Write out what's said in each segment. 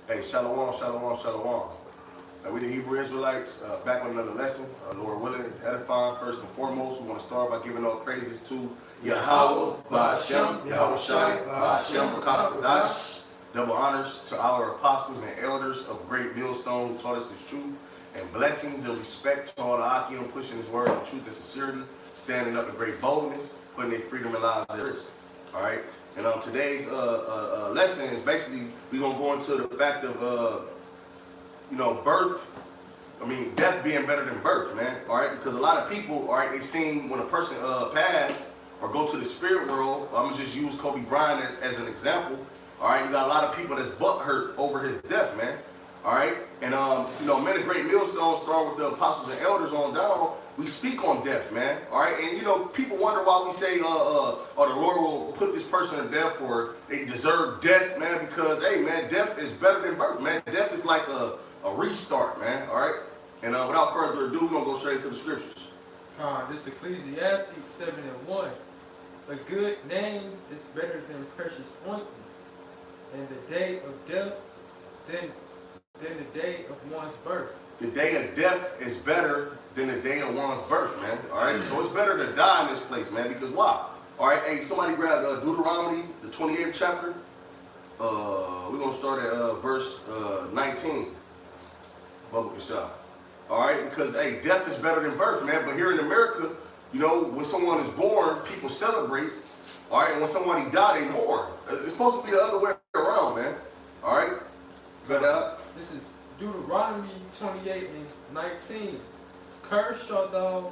Hey, shalom, shalom, shalom. We the Hebrew Israelites, back with another lesson. Lord willing, it's edifying. First and foremost, we want to start by giving all praises to Yahweh, Ba'ashem, Yahweh Shai, Ba'ashem, Kakadash. Double honors to our apostles and elders of Great Millstone who taught us this truth, and blessings and respect to all the Akim pushing his word in truth and sincerity, standing up in great boldness, putting their freedom and lives at risk. All right. And today's lesson is basically we're gonna go into the fact of birth. I mean, death being better than birth, man. All right, because a lot of people, all right, they seen when a person pass or go to the spirit world. I'm gonna just use Kobe Bryant as an example. All right, you got a lot of people that's butthurt over his death, man. All right, and men of Great Millstone, start with the apostles and elders on down. We speak on death, man. All right, and people wonder why we say, the Lord will put this person to death or they deserve death, man. Because hey, man, death is better than birth, man. Death is like a restart, man. All right, and without further ado, we're gonna go straight into the scriptures. This Ecclesiastes 7:1. A good name is better than precious ointment, and the day of death than the day of one's birth. The day of death is better than the day of one's birth, man. All right, so it's better to die in this place, man. Because why? All right, hey, somebody grab Deuteronomy, the 28th chapter. We're gonna start at verse 19. Bubba Kashaf. All right, because hey, death is better than birth, man. But here in America, when someone is born, people celebrate. All right, and when somebody dies, they mourn. It's supposed to be the other way around, man. All right, but this is Deuteronomy 28:19. Cursed shalt thou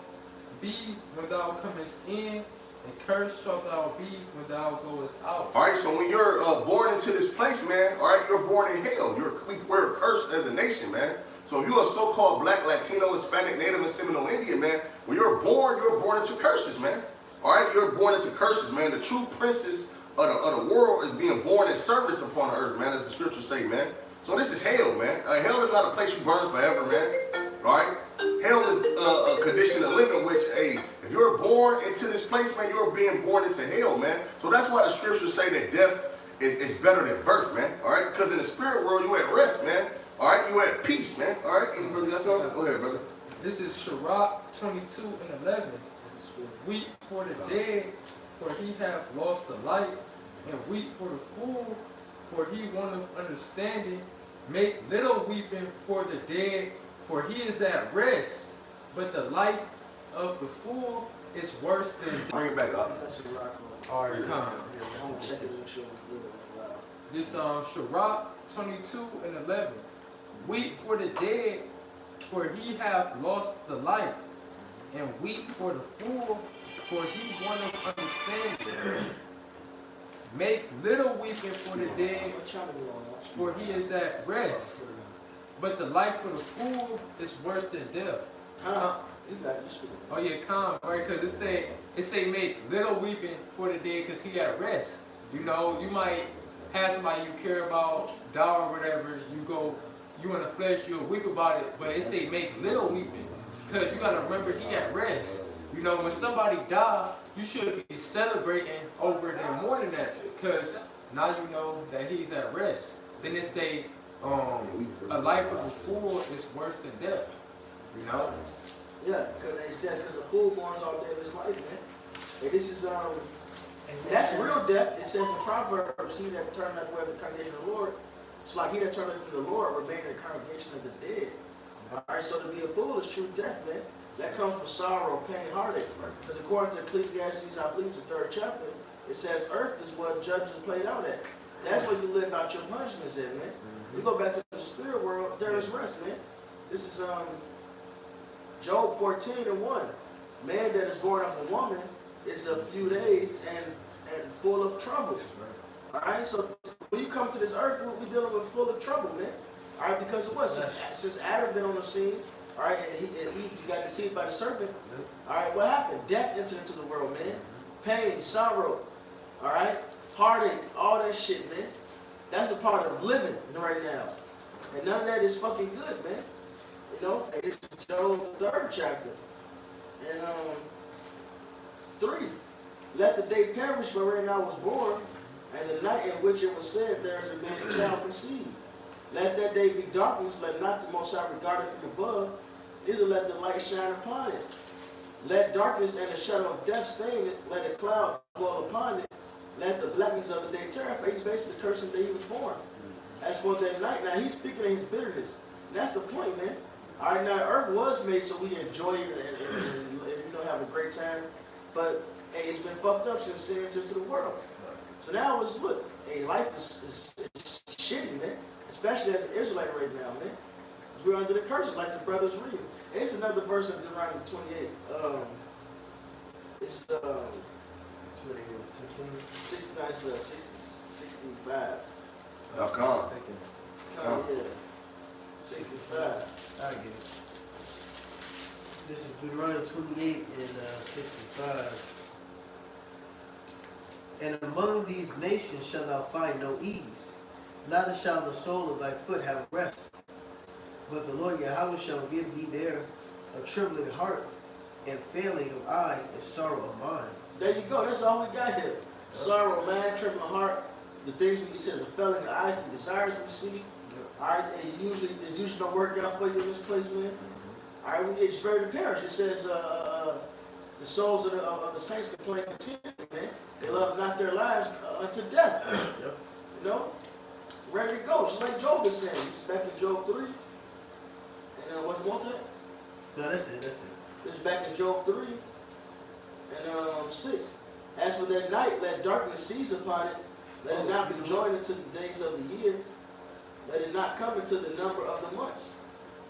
be when thou comest in, and cursed shalt thou be when thou goest out. All right, so when you're born into this place, man, all right, you're born in hell. We're cursed as a nation, man. So if you're a so-called black, Latino, Hispanic, Native, and Seminole Indian, man, when you're born into curses, man. All right, you're born into curses, man. The true princess of the world is being born in service upon the earth, man, as the scriptures say, man. So this is hell, man. Hell is not a place you burn forever, man. All right? Hell is a condition of living, which, hey, if you're born into this place, man, you're being born into hell, man. So that's why the scriptures say that death is better than birth, man. All right? Because in the spirit world, you at rest, man. All right? You at peace, man. All right? Any brother got something? Go ahead, brother. This is Sirach 22:11. Weep for the dead, for he hath lost the light, and weep for the fool, for he wanted understanding. Make little weeping for the dead, for he is at rest. But the life of the fool is worse than death. Bring it back up. All right, come. I'm checking to make sure it's good. This Sirach 22:11. Weep for the dead, for he hath lost the light, and weep for the fool, for he wanted understanding. Make little weeping for the dead, for he is at rest. But the life of the fool is worse than death. You got it. Oh yeah, calm, right? Because it say make little weeping for the dead because he at rest. You might have somebody you care about die or whatever. You in the flesh, you'll weep about it. But it say make little weeping because you gotta remember he at rest. When somebody die, you should be celebrating over them more than that, because now you know that he's at rest. Then it say, a life of a fool is worse than death. Yeah, because it says, because a fool mourns all day of his life, man. And this is that's real death. It says in Proverbs, he that turned not away from the congregation of the Lord, it's like he that turned away from the Lord remain in the congregation of the dead. All right, so to be a fool is true death, man. That comes from sorrow, pain, heartache. Because according to Ecclesiastes, I believe it's the 3rd chapter, it says earth is what judges played out at. That's where you live out your punishments at, man. You go back to the spirit world, there is rest, man. This is Job 14:1. Man that is born of a woman is a few days and full of trouble. All right, so when you come to this earth, we're dealing with full of trouble, man. All right, because of what? Since Adam been on the scene, all right, and Eve got deceived by the serpent. All right, what happened? Death entered into the world, man. Pain, sorrow, all right, heartache, all that shit, man. That's a part of living right now, and none of that is fucking good, man. And this is Job 3rd chapter, and 3. Let the day perish wherein I was born, and the night in which it was said, there is a man child conceived. Let that day be darkness, let not the Most High regard it from above, neither let the light shine upon it. Let darkness and the shadow of death stain it, let a cloud dwell upon it, let the blackness of the day terrify. He's basically cursing the day he was born. As for that night, now he's speaking of his bitterness. And that's the point, man. All right, now earth was made so we enjoy it and you know, have a great time. But hey, it's been fucked up since sin entered into the world. So now it's, look, hey, life is shitty, man. Especially as an Israelite right now, man. Because we're under the curses, like the brothers read. And it's another verse of Deuteronomy 28. It's 65. Now, come. Oh, yeah. 65. I get it. This is Deuteronomy 28 and 65. And among these nations shalt thou find no ease, neither shall the sole of thy foot have rest. But the Lord Yahweh shall give thee there a trembling heart, and failing of eyes, and sorrow of mind. There you go. That's all we got here. Sorrow, man, trembling heart, the things we said, the failing of eyes, the desires we see. All right, and it's usually don't work out for you in this place, man. All right, it's very apparent. It says the souls of the saints complain continually, man. They love not their lives unto death. Yep. You know, ready to go. Just like Job is saying. It's back in Job 3. And what's more to that? No, that's it. That's it. It's back in Job 3 and 6. As for that night, let darkness seize upon it. Let it not be joined into the days of the year. Let it not come into the number of the months.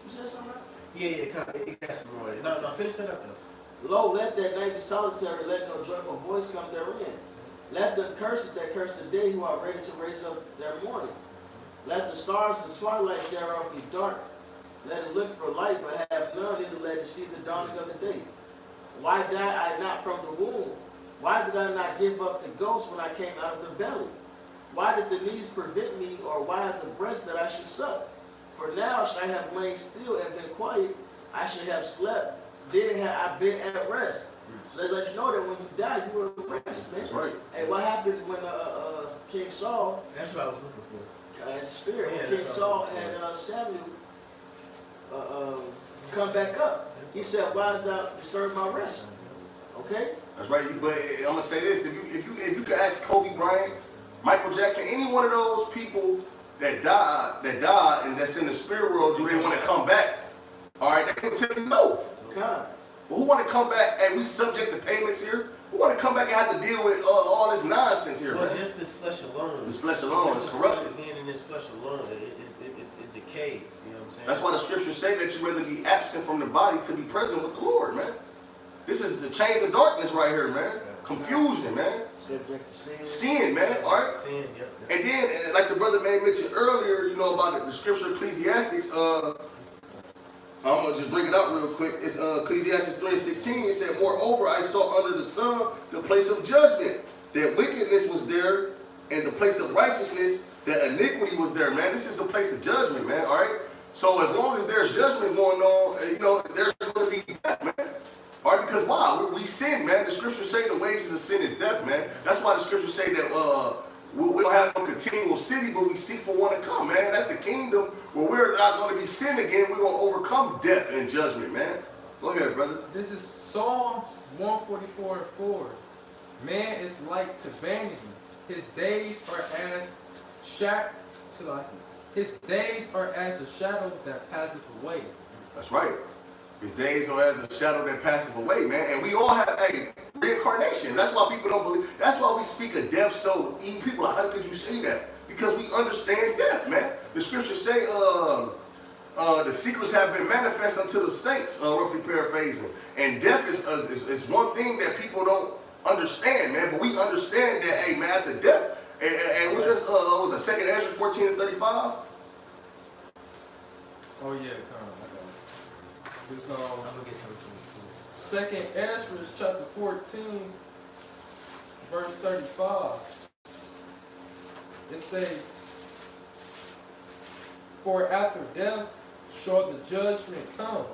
You said something, right? Yeah, it got some more. No, finish that up though. Lo, let that night be solitary, let no joyful voice come therein. Let them curse it that curse the day, who are ready to raise up their mourning. Let the stars of the twilight thereof be dark. Let it look for light, but have none, neither let it see the dawning of the day. Why died I not from the womb? Why did I not give up the ghost when I came out of the belly? Why did the knees prevent me, or why had the breast that I should suck? For now should I have lain still and been quiet, I should have slept, then had I been at rest. So they let you know that when you die, you were at rest, man. That's right. And what happened when King Saul, That's what I was looking for. as the spirit, Yeah, when King that's Saul what I was had Samuel come back up, he said, "Why hast thou disturbed my rest?" Okay. That's right. But I'm gonna say this: if you could ask Kobe Bryant, Michael Jackson, any one of those people that died, and that's in the spirit world, do they want to come back? All right, they can tell you no. God. But who want to come back and we subject to payments here? Who want to come back and have to deal with all this nonsense here, Well, man? just this flesh alone. This flesh alone is Just corrupted. being in this flesh alone, it decays. You know what I'm saying? That's why the scriptures say that you rather be absent from the body to be present with the Lord, man. This is the chains of darkness right here, man. Confusion, man. Subject to sin. Sin, man. All right. Sin, yep. And then, like the brother man mentioned earlier, you know, about the scripture Ecclesiastes, I'm going to just bring it up real quick. It's Ecclesiastes 3:16. It said, "Moreover, I saw under the sun the place of judgment, that wickedness was there, and the place of righteousness, that iniquity was there." Man, this is the place of judgment, man, all right? So as long as there's judgment going on, you know, there's going to be death, man. All right, because why? We sin, man. The scriptures say the wages of sin is death, man. That's why the scriptures say that we don't have no continual city, but we seek for one to come, man. That's the kingdom where we're not going to be sin again. We're going to overcome death and judgment, man. Go ahead, brother. This is Psalms 144:4. Man is like to vanity. His days are as his days are as a shadow that passeth away. That's right. His days are as a shadow that passeth away, man. And we all have a reincarnation. That's why people don't believe. That's why we speak of death so easy. People are, how could you say that? Because we understand death, man. The scriptures say the secrets have been manifest unto the saints, roughly paraphrasing. And death is one thing that people don't understand, man. But we understand that, hey, man, after death, and with this, what was it, 2 Ezra 14:35? Oh yeah, come on. This I'm gonna get something from 2nd Ezra chapter 14, verse 35. It says, "For after death shall the judgment come,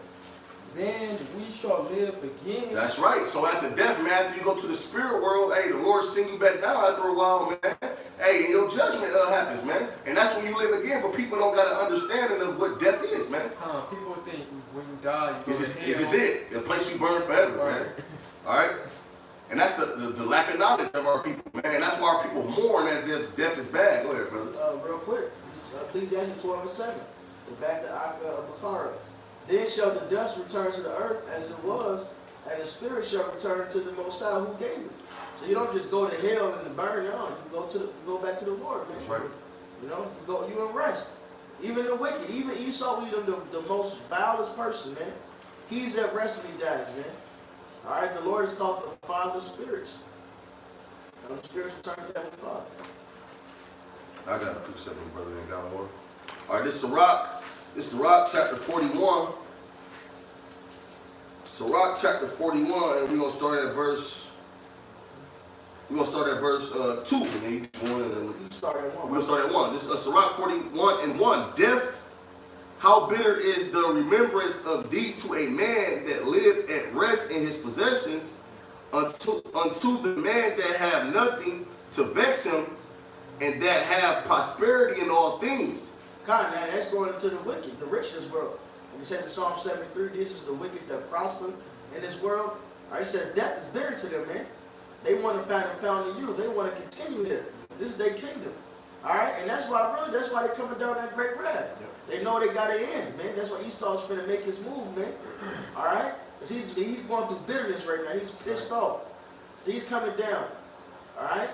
then we shall live again." That's right. So after death, man, after you go to the spirit world, hey, the Lord send you back down after a while, man. Hey, hey, and your judgment happens, man. And that's when you live again, but people don't got an understanding of what death is, man. People think when you die, you go It's to just hell. it. The place you burn forever, man. All right? And that's the lack of knowledge of our people, man. And that's why our people mourn as if death is bad. Go ahead, brother. Real quick, this is Ecclesiastes 12:7. So back to Bakara. Then shall the dust return to the earth as it was, and the spirit shall return to the Most High who gave it. So you don't just go to hell and burn on. You go back to the Lord, man. That's right. You know, you in rest. Even the wicked, even Esau, the most vilest person, man. He's at rest when he dies, man. All right, the Lord is called the Father of spirits. And the spirits return to Heavenly Father. I got a precept, brother, and got one. All right, this is Sirach. This is Sirach chapter 41. Sirach chapter 41, and we're gonna start at verse. We're gonna start at verse 2, and then you one, and then You start at we're 1. gonna start at 1. This is Sirach 41 and 1. Death, how bitter is the remembrance of thee to a man that lived at rest in his possessions, unto the man that have nothing to vex him, and that have prosperity in all things. God, man, that's going into the wicked, the rich in this world. And it says in Psalm 73, this is the wicked that prosper in this world. All right, it says death is bitter to them, man. They want to find a found in you. They want to continue here. This is their kingdom. All right, and that's why they're coming down that great wrath. They know they got to end, man. That's why Esau's finna make his move, man. All right, because he's going through bitterness right now. He's pissed off. He's coming down. All right,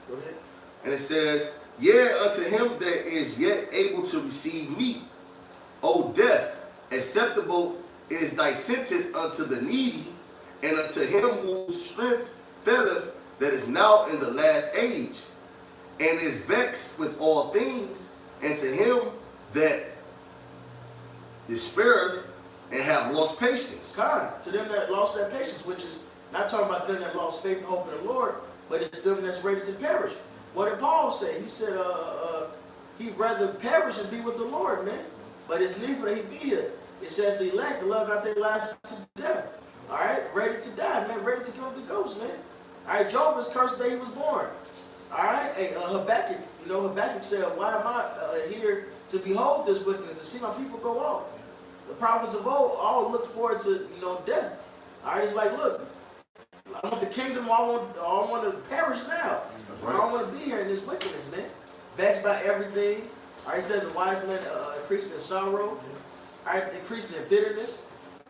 go ahead. And it says, yea, unto him that is yet able to receive meat, O death, acceptable is thy sentence unto the needy, and unto him whose strength faileth, that is now in the last age, and is vexed with all things, and to him that despaireth and have lost patience. God, to them that lost their patience, which is not talking about them that lost faith and hope in the Lord, but it's them that's ready to perish. What did Paul say? He said, he'd rather perish and be with the Lord, man. But it's needful that he be here. It says the elect, the love not their lives to death. All right, ready to die, man, ready to give up the ghost, man. All right, Job was cursed the day he was born. All right, hey, Habakkuk, Habakkuk said, why am I here to behold this wickedness, to see my people go off? The prophets of old all looked forward to, death. All right, it's like, look, I want the kingdom, I want to perish now. Right. I don't want to be here in this wickedness, man. Vexed by everything. All right, it says a wise man increasing in sorrow. All right, increasing in bitterness.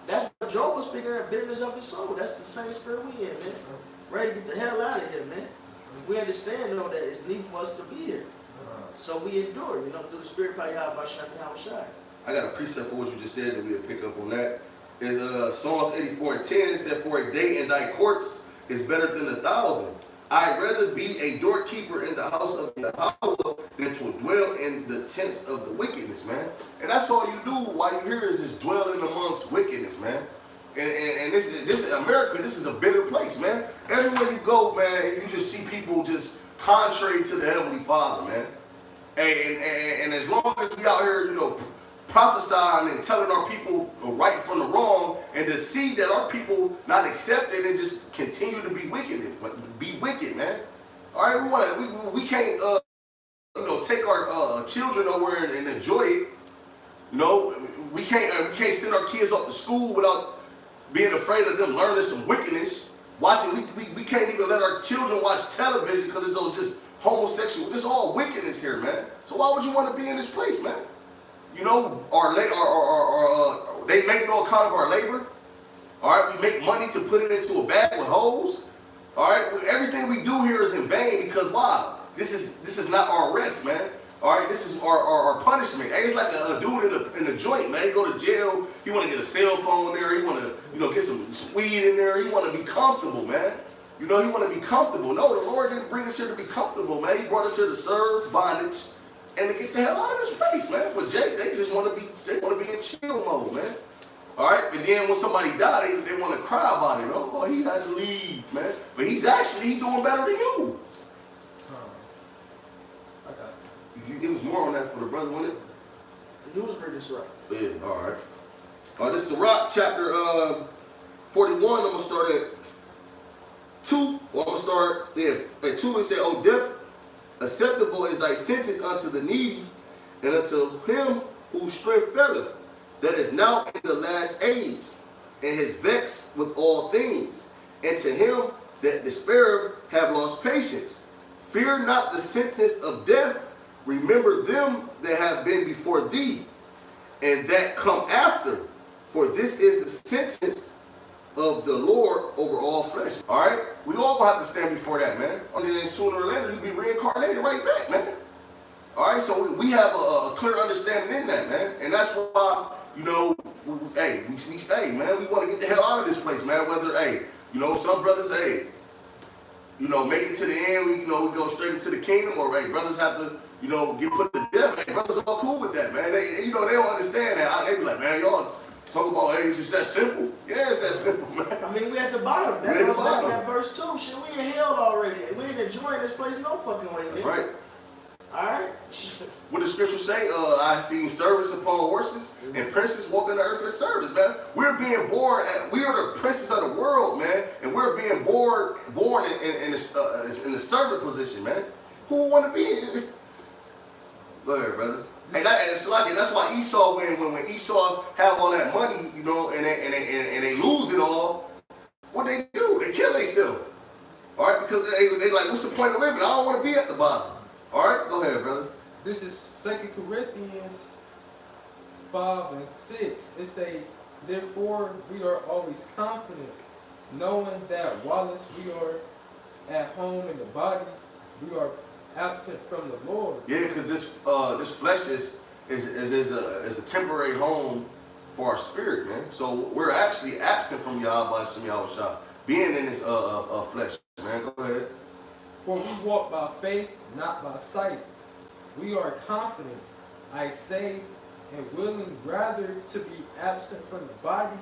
That's what Job was speaking of, bitterness of his soul. That's the same spirit we in, man. Ready to get the hell out of here, man. We understand, though, that it's needed for us to be here. So we endure, through the spirit of Yahweh. I got a precept for what you just said that we'll pick up on that. Is Psalms 84:10. It said, for a day in thy courts is better than 1,000. I'd rather be a doorkeeper in the house of Yahweh than to dwell in the tents of the wickedness, man. And that's all you do while you're here is just dwelling amongst wickedness, man. And this is America. This is a bitter place, man. Everywhere you go, man, you just see people just contrary to the Heavenly Father, man. And as long as we out here, prophesying and telling our people the right from the wrong, and to see that our people not accept it and just continue to be wicked, man. All right, we can't take our children over and enjoy it. We can't send our kids off to school without being afraid of them learning some wickedness. We can't even let our children watch television because it's all just homosexual. It's all wickedness here, man. So why would you want to be in this place, man? They make no account of our labor. All right, we make money to put it into a bag with holes. All right, everything we do here is in vain because why? This is not our rest, man. All right, this is our punishment. Hey, it's like a dude in a joint, man. He go to jail. He want to get a cell phone there. He want to get some weed in there. He want to be comfortable, man. He want to be comfortable. No, the Lord didn't bring us here to be comfortable, man. He brought us here to serve bondage and to get the hell out of this place, man. But they just want to be in chill mode, man. All right, but then when somebody dies, they want to cry about it. Oh, he had to leave, man. But he's doing better than you. I got It was more on that for the brother, wasn't it? The news read this right. Yeah, all right. This is Sirach chapter 41. I'm going to start at 2. Well, I'm going to start at 2 and say, oh, death, acceptable is thy sentence unto the needy, and unto him whose strength faileth, that is now in the last age, and is vexed with all things. And to him that despaireth have lost patience. Fear not the sentence of death. Remember them that have been before thee, and that come after. For this is the sentence of the Lord over all flesh. All right? We all gonna have to stand before that, man. And then sooner or later, you'll be reincarnated right back, man. All right? So we have a clear understanding in that, man. And that's why, you know, hey, man, we want to get the hell out of this place, man. Whether, hey, you know, some brothers, hey, you know, make it to the end, we go straight into the kingdom, or, hey, brothers have to, you know, get put to death. Hey, brothers are all cool with that, man. They, you know, they don't understand that. They be like, man, y'all talk about, hey, it's just that simple. Yeah, it's that simple, man. I mean, we at the bottom. That goes back to that verse 2. Shit, we in hell already. We ain't enjoying this place no fucking way, man. That's right. All right. What the scripture say? I seen servants upon horses and princes walking the earth as servants, man. We're being born. We are the princes of the world, man, and we're being born in the servant position, man. Who would want to be in? Go ahead, brother. And that's why Esau, when Esau have all that money, you know, and they lose it all, what they do? They kill themselves. All right, because they like, what's the point of living? I don't want to be at the bottom. All right, go ahead, brother. This is 2 Corinthians 5 and 6. It say, therefore we are always confident, knowing that whilst we are at home in the body, we are absent from the Lord. Yeah, because this flesh is a temporary home for our spirit, man. So we're actually absent from Yahweh Shem Yahushua, being in this flesh, man. Go ahead. For we walk by faith, not by sight. We are confident, I say, and willing rather to be absent from the body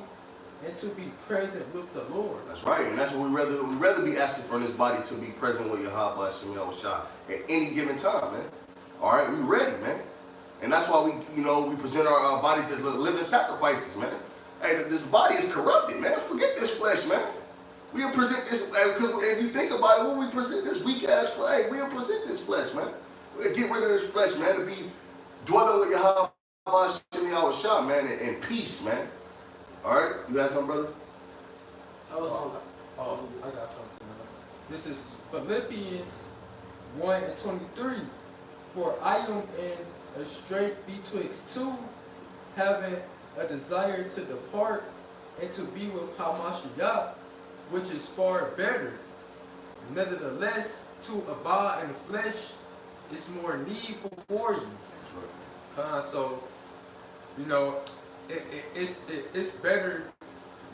and to be present with the Lord. That's right, and that's what we rather be absent from this body to be present with Yahweh Shem Yahushua at any given time, man. All right, we ready, man. And that's why we present our bodies as living sacrifices, man. Hey, this body is corrupted, man. Forget this flesh, man. We'll present this, because if you think about it, when we present this weak ass flesh, we'll present this flesh, man. We'll get rid of this flesh, man, to be dwelling with Yahweh Shem Yahushua, man, in peace, man. All right, you got something, brother? I got something else. This is Philippians 1 and 23. For I am in a strait betwixt two, having a desire to depart and to be with Hamashiach, which is far better. Nevertheless, to abide in the flesh is more needful for you. So, you know, it's better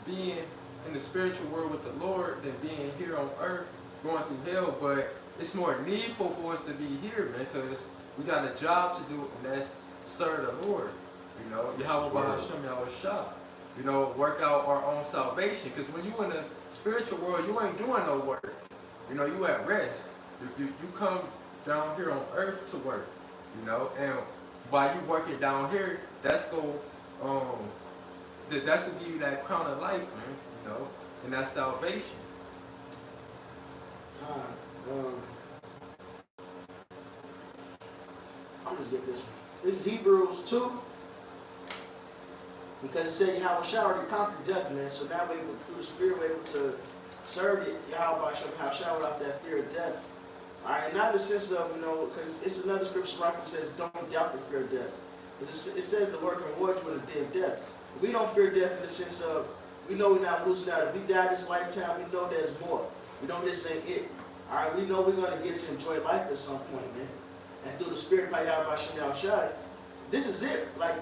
being in the spiritual world with the Lord than being here on earth going through hell. But it's more needful for us to be here, man, because we got a job to do, and that's serve the Lord. You know, Yahweh Hashem Yahushua. You know, work out our own salvation. Because when you in the spiritual world, you ain't doing no work. You know, you at rest. You come down here on earth to work. You know, and while you working down here, that's gonna give you that crown of life, man. You know, and that's salvation. I'm just get this one. This is Hebrews 2. Because it said Yahweh already conquered death, man. So now we through the Spirit, we're able to serve Yahweh Shah without that fear of death. All right, not in the sense of, you know, because it's another scripture that says, don't doubt the fear of death. It says the Lord can reward you in the day of death. We don't fear death in the sense of, we know we're not losing out. If we die this lifetime, we know there's more. We know this ain't it. All right, we know we're going to get to enjoy life at some point, man. And through the Spirit by Yahweh Shah, this is it. Like,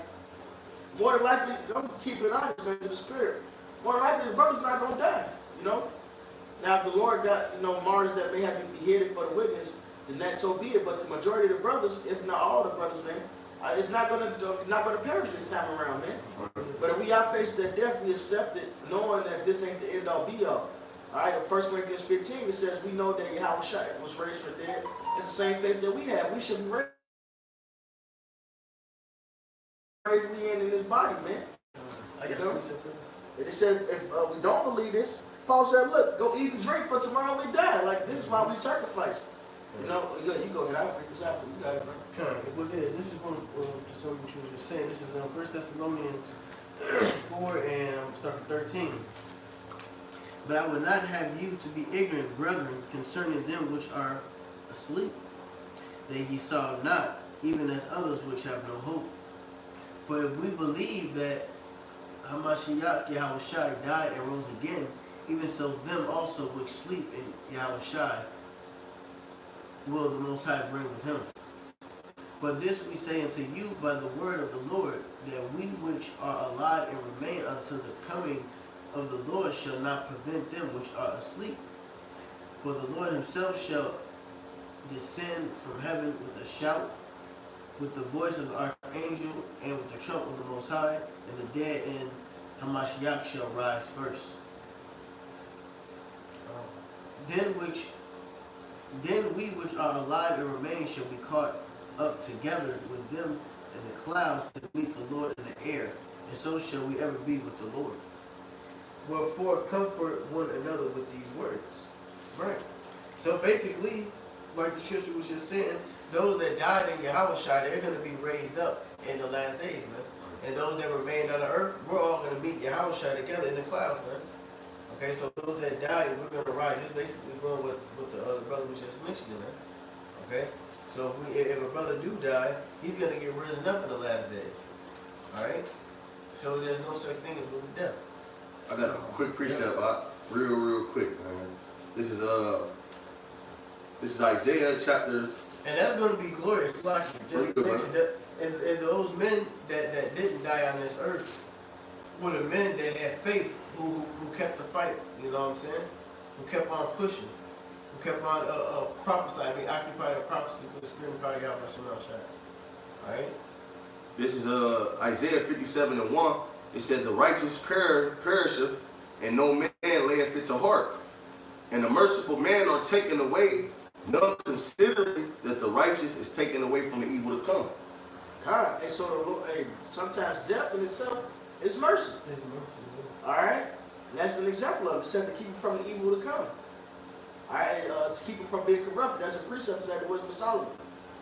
more than likely, I'm keep it honest, man, to the Spirit. More than likely, the brother's not going to die, you know? Now, if the Lord got, you know, martyrs that may have to be beheaded for the witness, then that so be it. But the majority of the brothers, if not all the brothers, man, it's not going to perish this time around, man. But if we are faced that death, we accept it, knowing that this ain't the end all be all. All right, in 1 Corinthians 15, it says we know that Yahweh was raised from the dead. It's the same faith that we have. We should be raised in this body, man. You know? And it says if we don't believe this, Paul said, look, go eat and drink for tomorrow we die. Like, this is why we sacrifice. You know, you go ahead. I'll pick this after. You got it, man. Okay, well, this is one to something you were just saying. This is 1 Thessalonians 4 and start from 13. But I would not have you to be ignorant, brethren, concerning them which are asleep, that ye saw not, even as others which have no hope. For if we believe that Hamashiach Yahushai died and rose again, even so them also which sleep in Yahushai will the Most High bring with him. But this we say unto you by the word of the Lord, that we which are alive and remain until the coming of the Lord shall not prevent them which are asleep. For the Lord himself shall descend from heaven with a shout, with the voice of the archangel, and with the trump of the Most High, and the dead in Hamashiach shall rise first. Then we which are alive and remain shall be caught up together with them in the clouds to meet the Lord in the air, and so shall we ever be with the Lord. Wherefore comfort one another with these words. Right. So basically, like the scripture was just saying, those that died in Yahushua, they're going to be raised up in the last days, man. And those that remained on the earth, we're all going to meet Yahushua together in the clouds, man. Okay, so those that died, we're going to rise. Just basically going with what the other brother was just mentioning, man. Okay? So if a brother do die, he's going to get risen up in the last days. Alright? So there's no such thing as really death. I got a quick precept, real quick, man. This is Isaiah chapter. And that's going to be glorious. Like just Good, mention that, and those men that didn't die on this earth were the men that had faith, who kept the fight. You know what I'm saying? Who kept on pushing, who kept on prophesying. They occupied a prophecy to the spirit of God, Yahweh Shemel. All right. This is Isaiah 57:1. It said, "The righteous perisheth, and no man layeth it to heart. And the merciful man are taken away, none considering that the righteous is taken away from the evil to come." God, and so sometimes death in itself is mercy. It's mercy. All right, and that's an example of it. It said to keep you from the evil to come. All right, to keep you from being corrupted. That's a precept to that the wisdom of Solomon.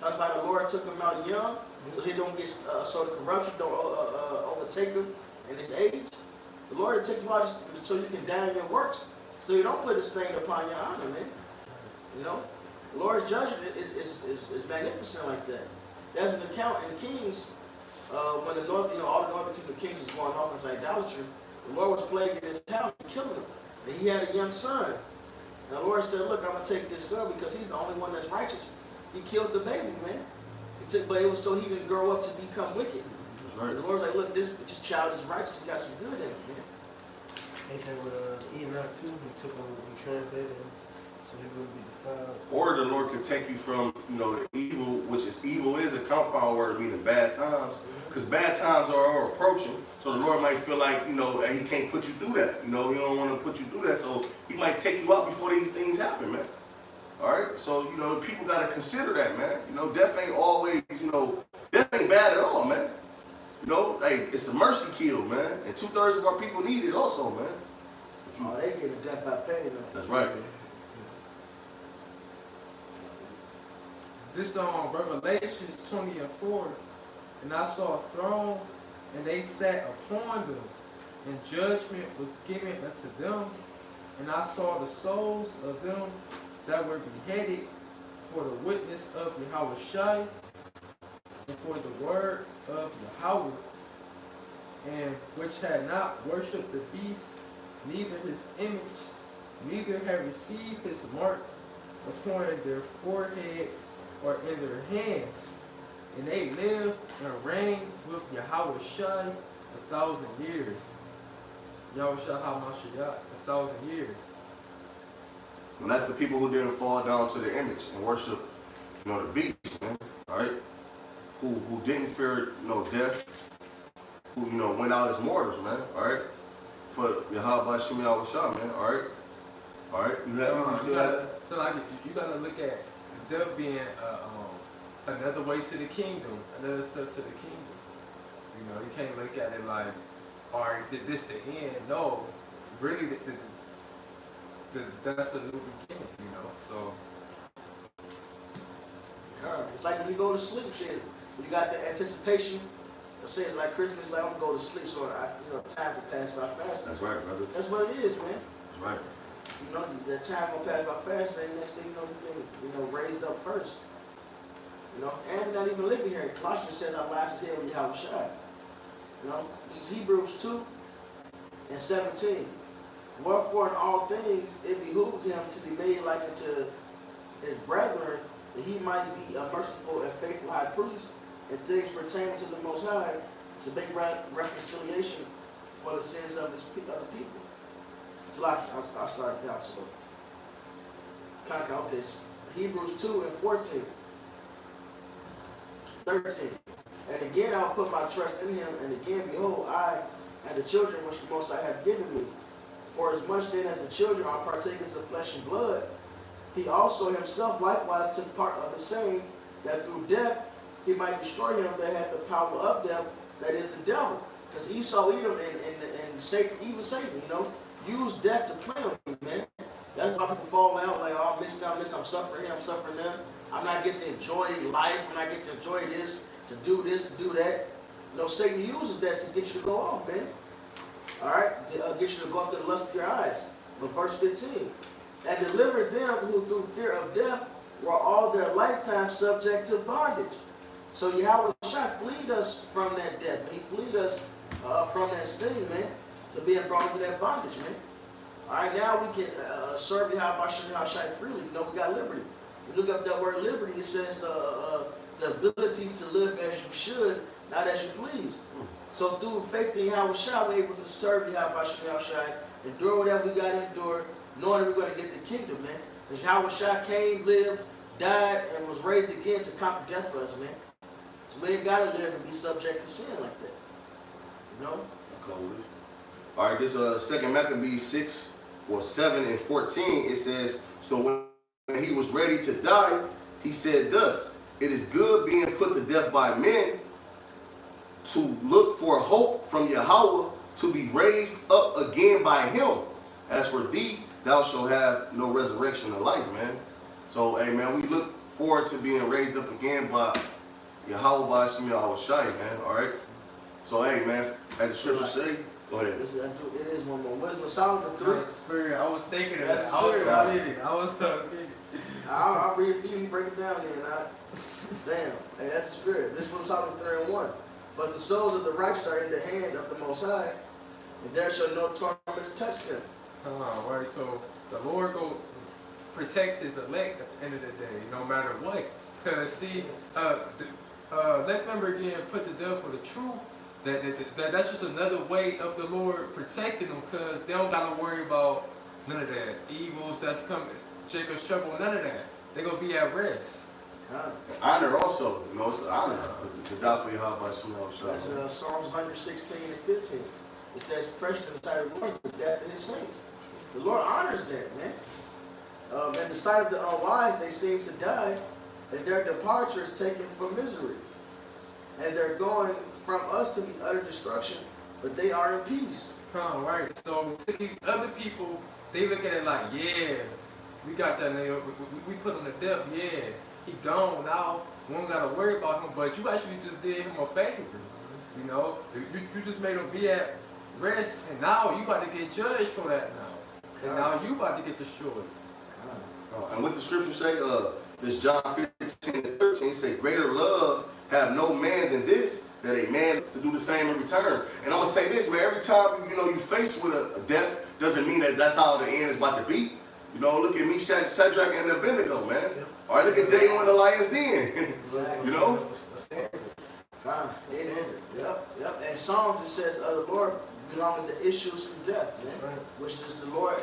Talks about the Lord took him out young, so he don't get so the corruption don't overtake him in his age. The Lord will take you out so you can die in your works, so you don't put this thing upon your honor, man. You know, the Lord's judgment is magnificent like that. There's an account in Kings when the north, all the northern kingdom kings was going off into idolatry. The Lord was plaguing his town and killing them, and he had a young son. And the Lord said, "Look, I'm gonna take this son because he's the only one that's righteous." He killed the baby, man. But it was so he didn't grow up to become wicked. That's right. The Lord's like, "Look, this child is righteous. He got some good in him, man." Ain't that with Enoch too? He took him, he translated him, so he wouldn't be defiled. Or the Lord can take you from, the evil, which is evil is a compound word meaning bad times, because bad times are approaching. So the Lord might feel like, that he can't put you through that. He don't want to put you through that, so he might take you out before these things happen, man. All right, so people got to consider that, man. Death ain't always, death ain't bad at all, man. Hey, it's a mercy kill, man, and 2/3 of our people need it also, man. Oh, they get a death by pain, though. That's right. This on Revelations 20:4, and I saw thrones, and they sat upon them, and judgment was given unto them, and I saw the souls of them that were beheaded for the witness of Yahushua and for the word of Yahweh, and which had not worshipped the beast, neither his image, neither had received his mark upon their foreheads or in their hands. And they lived and reigned with Yahushua 1,000 years. Yahushua HaMashiach, 1,000 years. And that's the people who didn't fall down to the image and worship, the beast, man. All right, who didn't fear, death, who went out as mortals, man. All right, for Yahweh Shem Yahushua, man. All right. You gotta look at death being another way to the kingdom, another step to the kingdom. You can't look at it like, all right, this the end. No, really, that's a new beginning. So It's like when you go to sleep, shit. You got the anticipation. I say it's like Christmas, like I'm gonna go to sleep so time will pass by fast. That's right, brother. That's what it is, man. That's right. You know, that time will pass by fast, and next thing you know, you've been, raised up first. You know, and we're not even living here. Colossians says our lives is here with Yahweh Shai. You know, this is Hebrews 2:17. Wherefore in all things it behooved him to be made like unto his brethren, that he might be a merciful and faithful high priest in things pertaining to the Most High, to make reconciliation for the sins of the people. So I'll start down. So, okay, Hebrews 2:14, 13. And again I'll put my trust in him, and again, behold, I and the children which the Most High hath given me. For as much then as the children are partakers of flesh and blood, he also himself likewise took part of the same, that through death he might destroy him that had the power of death, that is the devil. Because Esau, Edom, and Satan, even Satan, used death to play on you, man. That's why people fall out like, oh, I'm missing out this, I'm suffering here, I'm suffering there. I'm not getting to enjoy life, I'm not getting to enjoy this, to do that. Satan uses that to get you to go off, man. All right, get you to go after the lust of your eyes. But verse 15, and delivered them who through fear of death were all their lifetime subject to bondage. So Yahweh Shai fleed us from that death. He fleed us from that sting, man, to being brought into that bondage, man. All right, now we can serve Yahweh Shai freely. We got liberty. You look up that word liberty, it says the ability to live as you should, not as you please. So through faith in Yahweh Shai, we're able to serve Yahweh Shai, endure whatever we got to endure, knowing we're going to get the kingdom, man. Because Yahweh Shai came, lived, died, and was raised again to conquer death for us, man. So we ain't got to live and be subject to sin like that. All right, this second Maccabees 7:14, it says, so when he was ready to die, he said thus, it is good being put to death by men, to look for hope from Yahweh, to be raised up again by him. As for thee, thou shalt have no resurrection of life, man. So, hey, man, we look forward to being raised up again by Yahweh, by Yahweh Shai, man, all right? So, hey, man, as the scripture say, go ahead. It is one more. Wisdom of Solomon 3. Spirit, I was thinking of That's that. I was thinking. I'll read it for you. You break it down then. Damn. Hey, that's the spirit. This one Solomon 3:1. But the souls of the righteous are in the hand of the Most High, and there shall no torment touch them. Right. So the Lord go protect his elect at the end of the day, no matter what. Because see, let member again put to death for the truth. That's just another way of the Lord protecting them, because they don't got to worry about none of that evils that's coming, Jacob's trouble, none of that. They're going to be at rest. Honor also, it's an honor to die for Yahweh by Shai. That's Psalms 116:15. It says, precious in the sight of the Lord is the death of his saints. The Lord honors that, man. In the sight of the unwise, they seem to die, and their departure is taken for misery. And they're going from us to be utter destruction, but they are in peace. Right. So to these other people, they look at it like, yeah, we got that nigga, we put him to death, yeah, he gone now, we don't gotta worry about him, but you actually just did him a favor. You just made him be at rest, and now you about to get judged for that now. And now you about to get destroyed. And what the scripture say, this John 15:13 say, greater love have no man than this, that a man to do the same in return. And I'm gonna say this, man, every time you faced with a death, doesn't mean that that's how the end is about to be. Look at me, Shadrach and Abednego, man. Yeah. All right, look at Daniel in the lion's den. Exactly. Yep. And Psalms, it says, the Lord belonging to issues from death, man. Right. Which is the Lord,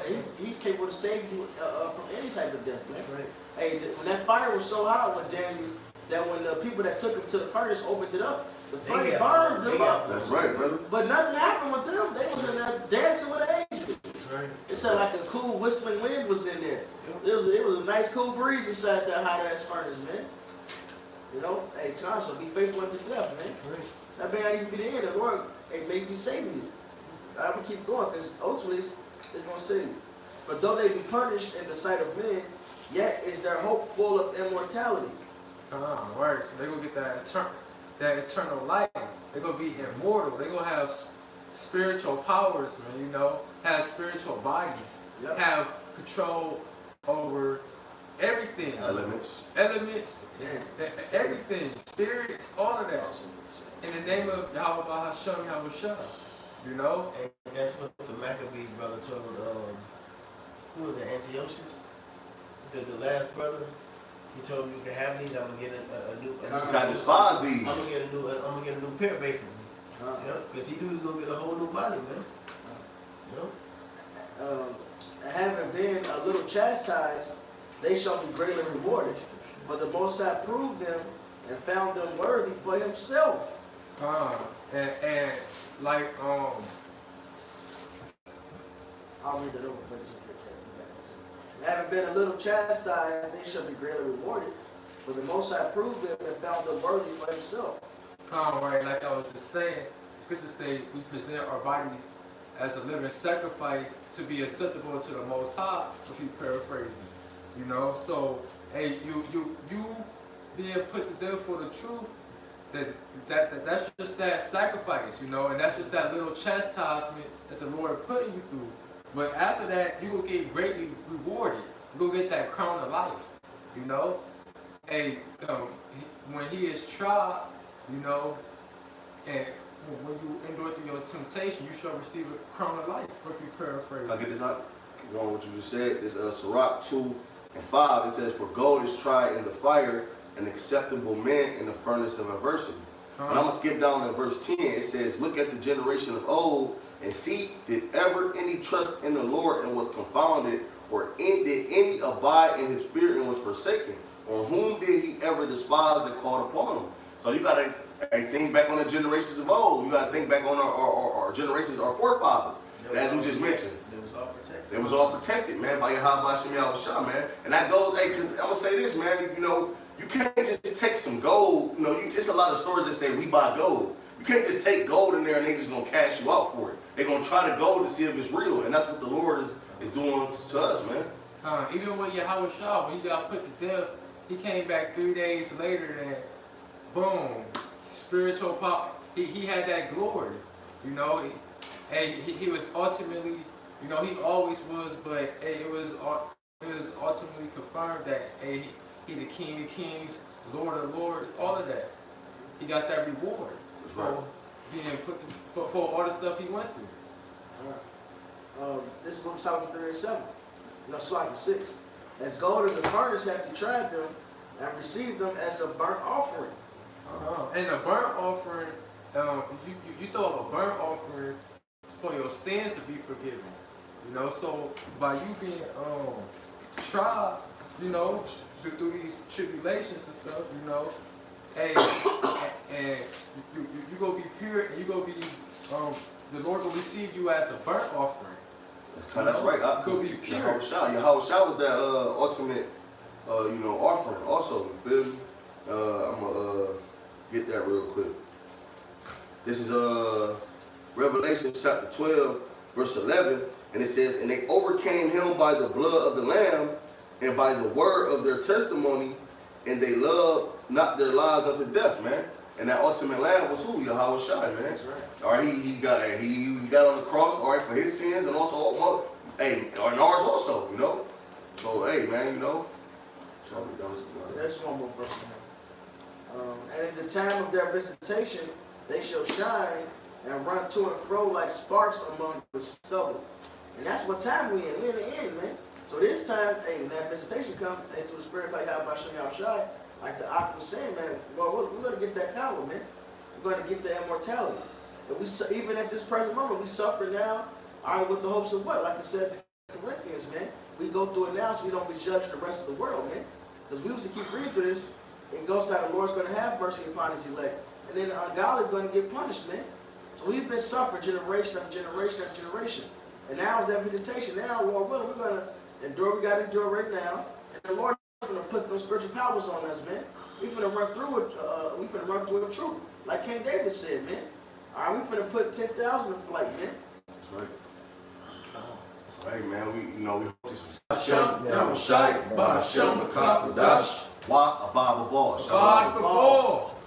he's capable to save you from any type of death, man. Right. Hey, when that fire was so hot with Daniel, that when the people that took him to the furnace opened it up, the fire burned them up. That's right, brother. But nothing happened with them. They was in there dancing with the angels. Right. It sounded like a cool whistling wind was in there. It was a nice cool breeze inside that hot ass furnace, man. Hey, Joshua, be faithful unto death, man. Right. That may not even be the end. The Lord may be saving you. I'm gonna keep going, because ultimately it's gonna save you. But though they be punished in the sight of men, yet is their hope full of immortality. Right. So they gonna get that eternal life. They gonna be immortal. They gonna have spiritual powers, man. You know, have spiritual bodies, Yep. have control over everything. Elements. Everything, spirits, all of that. In the name of Yahweh Hashem, Yahweh Shah. You know? And that's what the Maccabees brother told, who was it, Antiochus? The last brother. He told him, you can have these, I'm gonna get a new. He said, I despise these. I'm gonna get a new pair, basically. Because he knew he was gonna get a whole new body, man. You know? Having been a little chastised, they shall be greatly rewarded. But the Most High proved them and found them worthy for Himself. And like I'll read that over for this. Having been a little chastised, they shall be greatly rewarded. For the Most High proved them and found them worthy for Himself. right, like I was just saying, scriptures say we present our bodies as a living sacrifice to be acceptable to the Most High, if you paraphrasing. You know, so hey, you being put to death for the truth, that's just that sacrifice, you know, and that's just that little chastisement that the Lord putting you through. But after that, you will get greatly rewarded. You will get that crown of life, you know. And when He is tried, you know, and when you endure through your temptation, you shall receive a crown of life. If you paraphrase. I get this out. Keep going what you just said. This Sirach 2:5. It says, "For gold is tried in the fire, an acceptable man in the furnace of adversity." And I'm gonna skip down to verse 10. It says, "Look at the generation of old and see, did ever any trust in the Lord and was confounded, or did any abide in His spirit and was forsaken? On whom did He ever despise that called upon Him?" So you gotta think back on the generations of old. You gotta think back on our generations, our forefathers, as we just mentioned. They was all protected. They was all protected, man, by Yahweh Hashem Yahweh Shah, man. And that goes, hey, because I'm gonna say this, man, you know, you can't just take some gold. You know, it's a lot of stories that say we buy gold. You can't just take gold in there and they just gonna cash you out for it. They're gonna try the gold to see if it's real, and that's what the Lord is doing to us, man. Even when Yahweh Shah, when he got put to death, he came back 3 days later and boom, spiritual power. He had that glory, you know. He was ultimately, you know, he always was, but it was ultimately confirmed that he the King of Kings, Lord of Lords, all of that. He got that reward for being put for all the stuff he went through. This is what Psalm 37. No, Psalm 6. As gold in the furnace have you tried them and received them as a burnt offering. And a burnt offering, you throw up a burnt offering for your sins to be forgiven. You know, so by you being tried, you know, through these tribulations and stuff, you know, and you gonna be pure, and you gonna be the Lord will receive you as a burnt offering. That's right. Could be pure. Yahweh Shah was that ultimate, you know, offering. Also, you feel me? I'm gonna get that real quick. This is Revelation chapter 12, verse 11, and it says, "And they overcame him by the blood of the Lamb and by the word of their testimony, and they loved not their lives unto death," man. And that ultimate Lamb was who? Yahweh Shai, man. That's right. All right, he got on the cross, all right, for his sins, and also, and ours also, you know. So, hey, man, you know. There's one more verse now. And in the time of their visitation, they shall shine and run to and fro like sparks among the stubble. And that's what time we in. We're in the end, man. So this time, hey, when that visitation comes, hey, through the Spirit of Yahweh Hashem Yahweh Shai, like the Ak was saying, man, well, we're going to get that power, man. We're going to get the immortality. And we, even at this present moment, we suffer now, all right, with the hopes of what? Like it says in Corinthians, man. We go through it now so we don't be judged the rest of the world, man. Because we was to keep reading through this, it goes out, the Lord's going to have mercy upon his elect. And then God is going to get punished, man. So we've been suffering generation after generation after generation. And now is that visitation. Now, Lord willing, we're going to endure. We got to endure right now. And the Lord's going to put those spiritual powers on us, man. We're going to run through it. We're going to run through it true. Like King David said, man. All right, we're going to put 10,000 in flight, man. That's right. That's right, man. We hope this was Hashem, Yahweh Shai, Ba'Hashem, Makah, Kodash. Wah, ababa, ball. God Shalom. the ball.